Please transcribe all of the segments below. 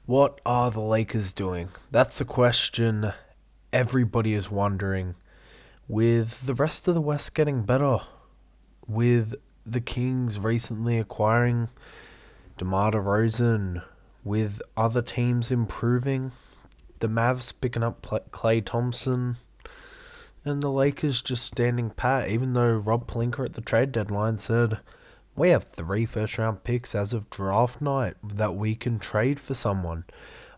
What are the Lakers doing? That's the question everybody is wondering. With the rest of the West getting better, with the Kings recently acquiring DeMar DeRozan, with other teams improving, the Mavs picking up Klay Thompson, and the Lakers just standing pat, even though Rob Pelinka at the trade deadline said, we have 3 first-round picks as of draft night that we can trade for someone.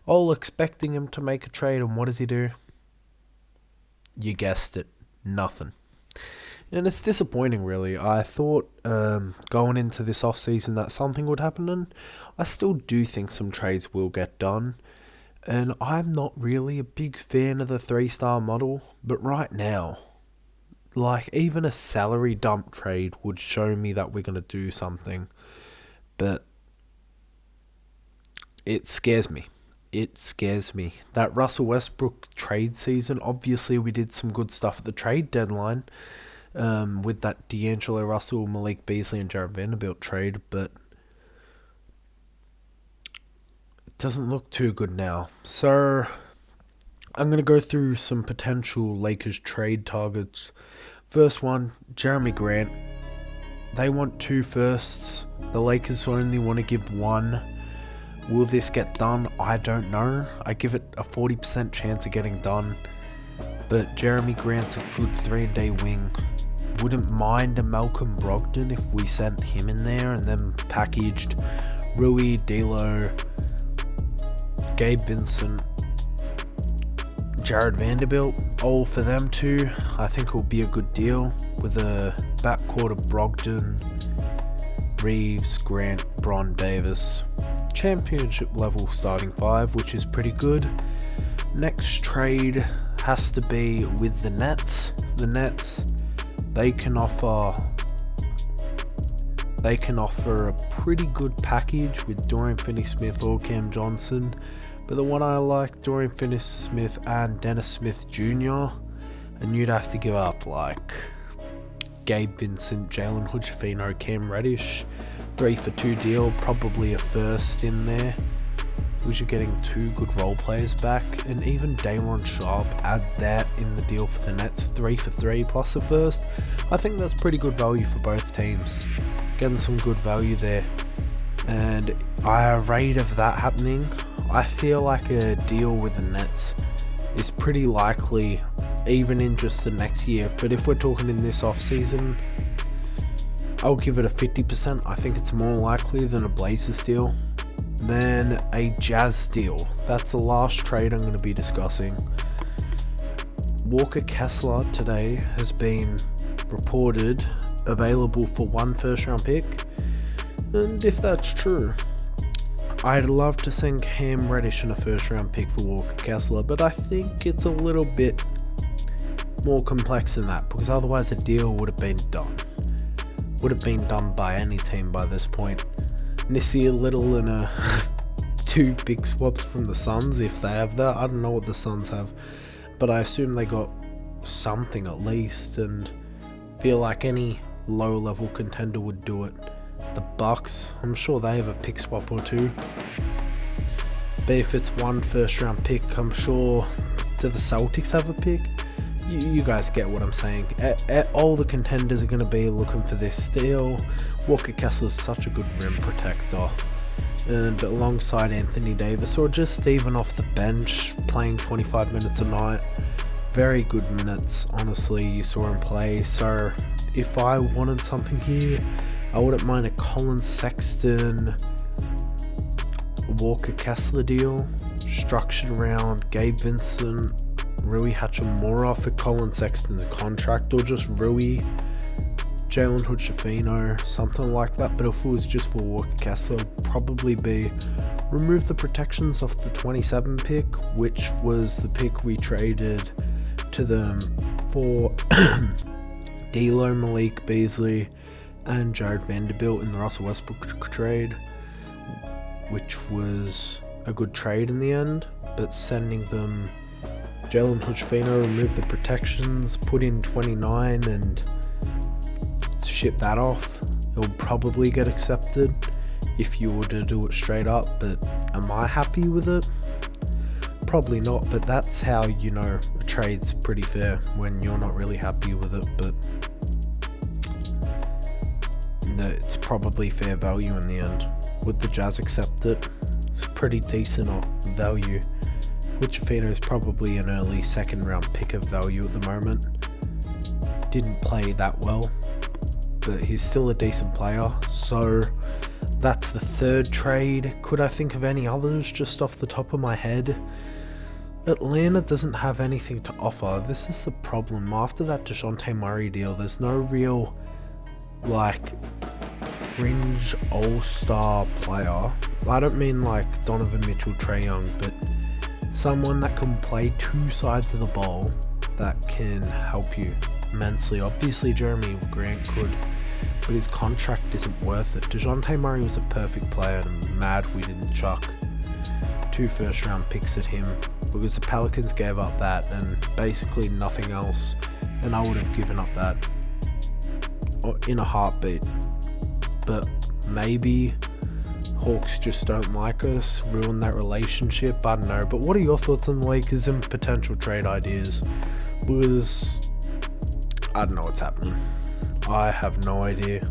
All expecting him to make a trade, and what does he do? You guessed it, nothing. And it's disappointing, really. I thought going into this offseason that something would happen, and I still do think some trades will get done. And I'm not really a big fan of the 3-star model, but right now, even a salary dump trade would show me that we're going to do something. But it scares me. It scares me. That Russell Westbrook trade season, obviously we did some good stuff at the trade deadline with that D'Angelo Russell, Malik Beasley and Jared Vanderbilt trade, but it doesn't look too good now. So I'm going to go through some potential Lakers trade targets. First one, Jeremy Grant. They want 2 firsts. The Lakers only want to give 1. Will this get done? I don't know. I give it a 40% chance of getting done. But Jeremy Grant's a good 3-and-D wing. Wouldn't mind a Malcolm Brogdon if we sent him in there and then packaged Rui, D'Lo, Gabe Vincent, Jared Vanderbilt, all for them too. I think it will be a good deal with a backcourt of Brogdon, Reeves, Grant, Bron, Davis. Championship level starting 5, which is pretty good. Next trade has to be with the Nets. The Nets, they can offer a pretty good package with Dorian Finney-Smith or Cam Johnson. But the one I like, Dorian Finney-Smith and Dennis Smith Jr. And you'd have to give up Gabe Vincent, Jalen Hood-Schifino, Cam Reddish. 3-for-2 deal, probably a first in there. Because you're getting 2 good role players back. And even Day'Ron Sharpe, add that in the deal for the Nets. 3-for-3 plus a first. I think that's pretty good value for both teams. Getting some good value there. And a rate of that happening, I feel like a deal with the Nets is pretty likely even in just the next year. But if we're talking in this off-season, I'll give it a 50%. I think it's more likely than a Blazers deal. Then a Jazz deal. That's the last trade I'm going to be discussing. Walker Kessler today has been reported available for 1 first-round pick. And if that's true, I'd love to send Cam Reddish in a first-round pick for Walker Kessler, but I think it's a little bit more complex than that, because otherwise a deal would have been done. Would have been done by any team by this point. Nasir Little and 2 big swaps from the Suns, if they have that. I don't know what the Suns have, but I assume they got something at least, and feel like any low-level contender would do it. The Bucks, I'm sure they have a pick swap or 2. But if it's 1 first-round pick, I'm sure, do the Celtics have a pick? You guys get what I'm saying. All the contenders are going to be looking for this deal. Walker Kessler's such a good rim protector. And alongside Anthony Davis, or just even off the bench, playing 25 minutes a night. Very good minutes, honestly, you saw him play. So if I wanted something here, I wouldn't mind a Colin Sexton, Walker Kessler deal, structured around Gabe Vincent, Rui Hachimura for Colin Sexton's contract, or just Rui, Jalen Hood-Schifino, something like that. But if it was just for Walker Kessler, it would probably be remove the protections off the 27 pick, which was the pick we traded to them for D'Lo, Malik Beasley, and Jared Vanderbilt in the Russell Westbrook trade, which was a good trade in the end. But sending them Jalen Hood-Schifino, remove the protections, put in 29 and ship that off, it will probably get accepted. if you were to do it straight up, but am I happy with it? Probably not, but that's how you know a trade's pretty fair, when you're not really happy with it, but it's probably fair value in the end. Would the Jazz accept it? It's pretty decent value. Witchafino is probably an early second round pick of value at the moment. Didn't play that well, but he's still a decent player. So that's the third trade. Could I think of any others just off the top of my head? Atlanta doesn't have anything to offer. This is the problem. After that DeJounte Murray deal, there's no real like fringe all-star player. I don't mean like Donovan Mitchell, Trae Young, but someone that can play two sides of the ball that can help you immensely. Obviously Jeremy Grant could, but his contract isn't worth it. DeJounte Murray was a perfect player, and I'm mad we didn't chuck 2 first-round picks at him, because the Pelicans gave up that and basically nothing else, and I would have given up that in a heartbeat. But maybe Hawks just don't like us, ruin that relationship, I don't know. But what are your thoughts on the Lakers and potential trade ideas? Because I don't know what's happening. I have no idea.